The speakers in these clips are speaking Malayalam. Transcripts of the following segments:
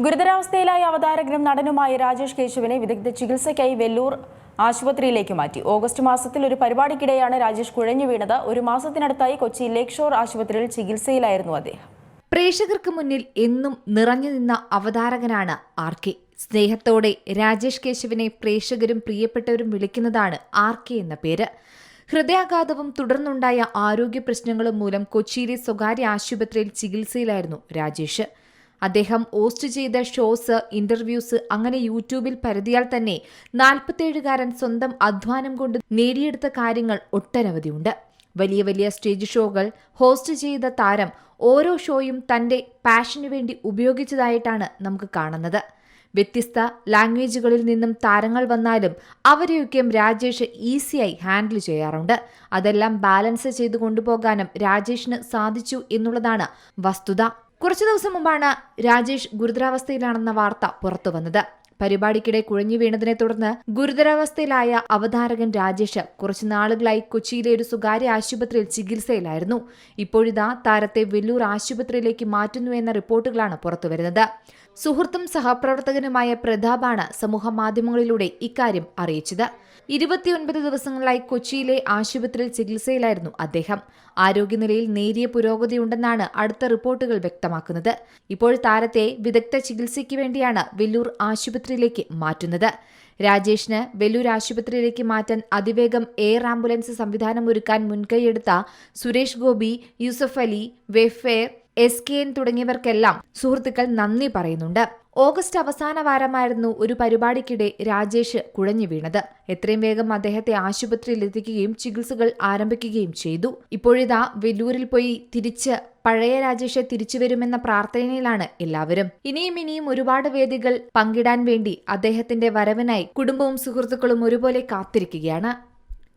ഗുരുതരാവസ്ഥയിലായ അവതാരകനും നടനുമായ രാജേഷ് കേശവനെ വിദഗ്ധ ചികിത്സയ്ക്കായി വെല്ലൂർ ആശുപത്രിയിലേക്ക് മാറ്റി. ഓഗസ്റ്റ് മാസത്തിൽ ഒരു പരിപാടിക്കിടെയാണ് രാജേഷ് കുഴഞ്ഞു വീണത്. ഒരു മാസത്തിനടുത്തായി കൊച്ചി ലേക്ക് ഷോർ ആശുപത്രിയിൽ ചികിത്സയിലായിരുന്നു അദ്ദേഹം. പ്രേക്ഷകർക്ക് മുന്നിൽ എന്നും നിറഞ്ഞു നിന്ന അവതാരകനാണ് ആർ.കെ. സ്നേഹത്തോടെ രാജേഷ് കേശവനെ പ്രേക്ഷകരും പ്രിയപ്പെട്ടവരും വിളിക്കുന്നതാണ് ആർ.കെ എന്ന പേര്. ഹൃദയാഘാതവും തുടർന്നുണ്ടായ ആരോഗ്യ പ്രശ്നങ്ങളും മൂലം കൊച്ചിയിലെ സ്വകാര്യ ആശുപത്രിയിൽ ചികിത്സയിലായിരുന്നു രാജേഷ്. അദ്ദേഹം ഹോസ്റ്റ് ചെയ്ത ഷോസ്, ഇന്റർവ്യൂസ്, അങ്ങനെ യൂട്യൂബിൽ പരതിയാൽ തന്നെ 47-കാരൻ സ്വന്തം അധ്വാനം കൊണ്ട് നേടിയെടുത്ത കാര്യങ്ങൾ ഒട്ടനവധിയുണ്ട്. വലിയ വലിയ സ്റ്റേജ് ഷോകൾ ഹോസ്റ്റ് ചെയ്ത താരം ഓരോ ഷോയും തന്റെ പാഷനു വേണ്ടി ഉപയോഗിച്ചതായിട്ടാണ് നമുക്ക് കാണുന്നത്. വ്യത്യസ്ത ലാംഗ്വേജുകളിൽ നിന്നും താരങ്ങൾ വന്നാലും അവരെയൊക്കെ രാജേഷ് ഈസിയായി ഹാൻഡിൽ ചെയ്യാറുണ്ട്. അതെല്ലാം ബാലൻസ് ചെയ്തു കൊണ്ടുപോകാനും രാജേഷിന് സാധിച്ചു എന്നുള്ളതാണ് വസ്തുത. കുറച്ചു ദിവസം മുമ്പാണ് രാജേഷ് ഗുരുതരാവസ്ഥയിലാണെന്ന വാർത്ത പുറത്തുവന്നത്. പരിപാടിക്കിടെ കുഴഞ്ഞു വീണതിനെ തുടർന്ന് ഗുരുതരാവസ്ഥയിലായ അവതാരകൻ രാജേഷ് കുറച്ചു നാളുകളായി കൊച്ചിയിലെ ഒരു സ്വകാര്യ ആശുപത്രിയിൽ ചികിത്സയിലായിരുന്നു. ഇപ്പോഴിതാ താരത്തെ വെല്ലൂർ ആശുപത്രിയിലേക്ക് മാറ്റുന്നു എന്ന റിപ്പോർട്ടുകളാണ് പുറത്തുവരുന്നത്. സുഹൃത്തും സഹപ്രവർത്തകനുമായ പ്രതാപാണ് സമൂഹമാധ്യമങ്ങളിലൂടെ ഇക്കാര്യം അറിയിച്ചത്. 29 ദിവസങ്ങളായി കൊച്ചിയിലെ ആശുപത്രിയിൽ ചികിത്സയിലായിരുന്നു അദ്ദേഹം. ആരോഗ്യനിലയിൽ നേരിയ പുരോഗതിയുണ്ടെന്നാണ് അടുത്ത റിപ്പോർട്ടുകൾ വ്യക്തമാക്കുന്നത്. ഇപ്പോൾ താരത്തെ വിദഗ്ധ ചികിത്സയ്ക്ക് വേണ്ടിയാണ് വെല്ലൂർ ആശുപത്രിയിലേക്ക് മാറ്റുന്നത്. രാജേഷിന് വെല്ലൂർ ആശുപത്രിയിലേക്ക് മാറ്റാൻ അതിവേഗം എയർ ആംബുലൻസ് സംവിധാനം ഒരുക്കാൻ മുൻകൈയെടുത്ത സുരേഷ് ഗോപി, യൂസഫ് അലി, വെഫെയർ, SKN തുടങ്ങിയവർക്കെല്ലാം സുഹൃത്തുക്കൾ നന്ദി പറയുന്നുണ്ട്. ഓഗസ്റ്റ് അവസാന വാരമായിരുന്നു ഒരു പരിപാടിക്കിടെ രാജേഷ് കുഴഞ്ഞു വീണത്. എത്രയും വേഗം അദ്ദേഹത്തെ ആശുപത്രിയിൽ എത്തിക്കുകയും ചികിത്സകൾ ആരംഭിക്കുകയും ചെയ്തു. ഇപ്പോഴിതാ വെല്ലൂരിൽ പോയി പഴയ രാജേഷ് തിരിച്ചുവരുമെന്ന പ്രാർത്ഥനയിലാണ് എല്ലാവരും. ഇനിയും ഒരുപാട് വേദികൾ പങ്കിടാൻ വേണ്ടി അദ്ദേഹത്തിന്റെ വരവിനായി കുടുംബവും സുഹൃത്തുക്കളും ഒരുപോലെ കാത്തിരിക്കുകയാണ്.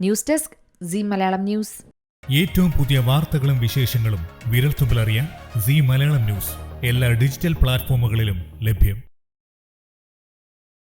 News desk Zee Malayalam news. ഏറ്റവും പുതിയ വാർത്തകളും വിശേഷങ്ങളും വിരൽത്തുമ്പിലറിയാൻ സീ മലയാളം ന്യൂസ് എല്ലാ ഡിജിറ്റൽ പ്ലാറ്റ്ഫോമുകളിലും ലഭ്യം.